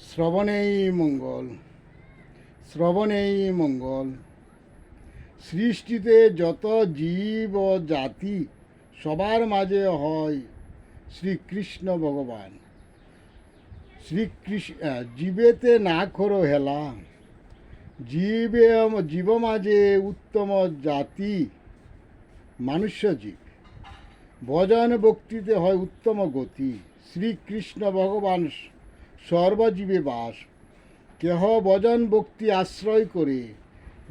শ্রবণেই মঙ্গল, শ্রবণেই মঙ্গল। সৃষ্টিতে যত জীব ও জাতি সবার মাঝে হয় শ্রীকৃষ্ণ ভগবান। জীবেতে না করো হেলা, জীব মাঝে উত্তম জাতি মানুষ্য জীব। ভজন ভক্তিতে হয় উত্তম গতি। শ্রীকৃষ্ণ ভগবান সর্বজীবে বাস। কেহ ভজন ভক্তি আশ্রয় করে,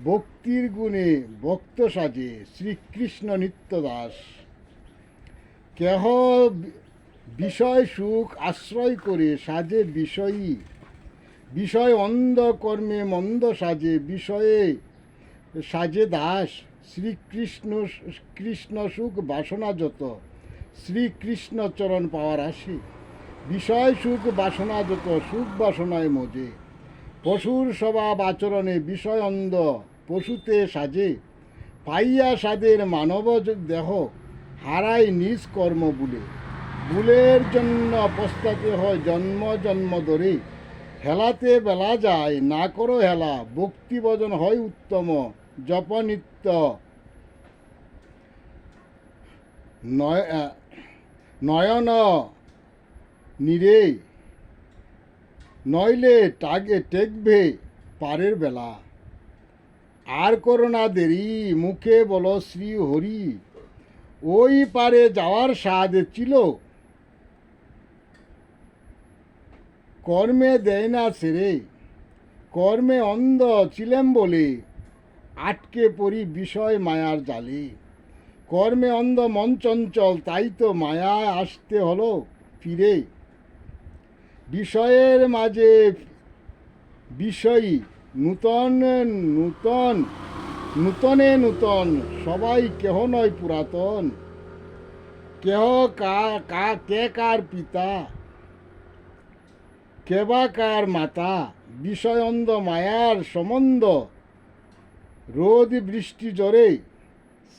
ভক্তির গুণে ভক্ত সাজে শ্রীকৃষ্ণ নিত্যদাস। কেহ বিষয় সুখ আশ্রয় করে সাজে বিষয়ী, বিষয় অন্ধ কর্মে মন্দ সাজে বিষয়ে সাজে দাস। কৃষ্ণ সুখ বাসনা যত, শ্রীকৃষ্ণ চরণ পাওয়ার আসে। বিষয় সুখ বাসনা যত, সুখ বাসনায় মজে। পশুর স্বভাব আচরণে বিষয় অন্ধ, পশুতে সাজে। পাইয়া সাদের মানব দেহ, হারায় নিজ কর্ম ভুলে। ভুলের জন্য পস্তাতে হয় জন্ম জন্ম ধরে। হেলাতে বেলা যায় না করো হেলা, ভক্তি ভজন হয় উত্তম জপ নিত্য। নয়ন নিরে, নইলে টেকবে পারের বেলা। আর করো না দেরি, মুখে বলো শ্রী হরি। ওই পারে যাওয়ার স্বাদ ছিল, কর্মে দেয় না ছেড়ে। কর্মে অন্ধ ছিলেম বলে, আটকে পড়ি বিষয় মায়ার জালে। কর্মে অন্ধ মন চঞ্চল, তাই তো মায়ায় আসতে হলো ফিরে। বিষয়ের মাঝে বিষয়ী, নূতনে নূতন, সবাই কেহ নয় পুরাতন। কে কার পিতা, কে বা কার মাতা। বিষয় অন্ধ মায়ার সম্বন্ধ, রোদ বৃষ্টি জ্বরে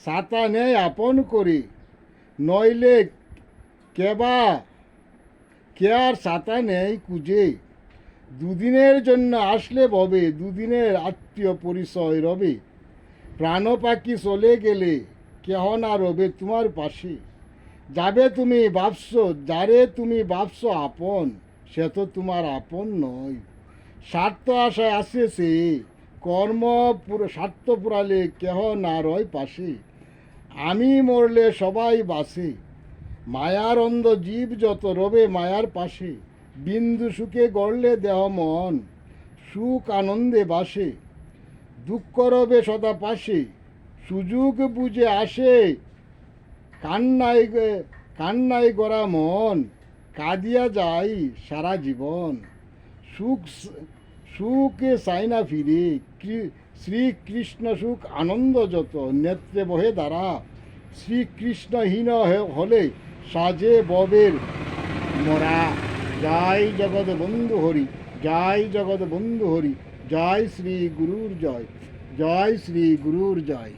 ছাতা নেয় আপন করে। নইলে কে আর ছাতা নেই কুজে। দুদিনের জন্য আসলে ভবে, দুদিনের আত্মীয় পরিচয় রবে। প্রাণ পাখি চলে গেলে কেহ না রবে তোমার পাশে। যাবে তুমি ভাবছ, যারে তুমি ভাবছ আপন, সে তো তোমার আপন নয়। স্বার্থ আশায় আসেছে, স্বার্থ পুরালে কেহ না রয় পাশে। আমি মরলে সবাই বাসে, মায়ার অন্ধ জীব যত রবে মায়ার পাশে। বিন্দু সুখে গড়লে দেহ মন, সুখ আনন্দে বাসে। দুঃখ রবে সদা পাশে, সুযোগ বুঝে আসে। কান্নায় গড়া মন, কাঁদিয়া যায় সারা জীবন। সুখে চাই না ফিরে, শ্রীকৃষ্ণ সুখ আনন্দ যত, নেত্রে বহে দ্বারা। শ্রীকৃষ্ণহীন হলে সাজে ববের মরা। জয় জগৎ বন্ধু হরি, জয় জগৎ বন্ধু হরি। জয় শ্রী গুরুর জয়, জয় শ্রী গুরুর জয়।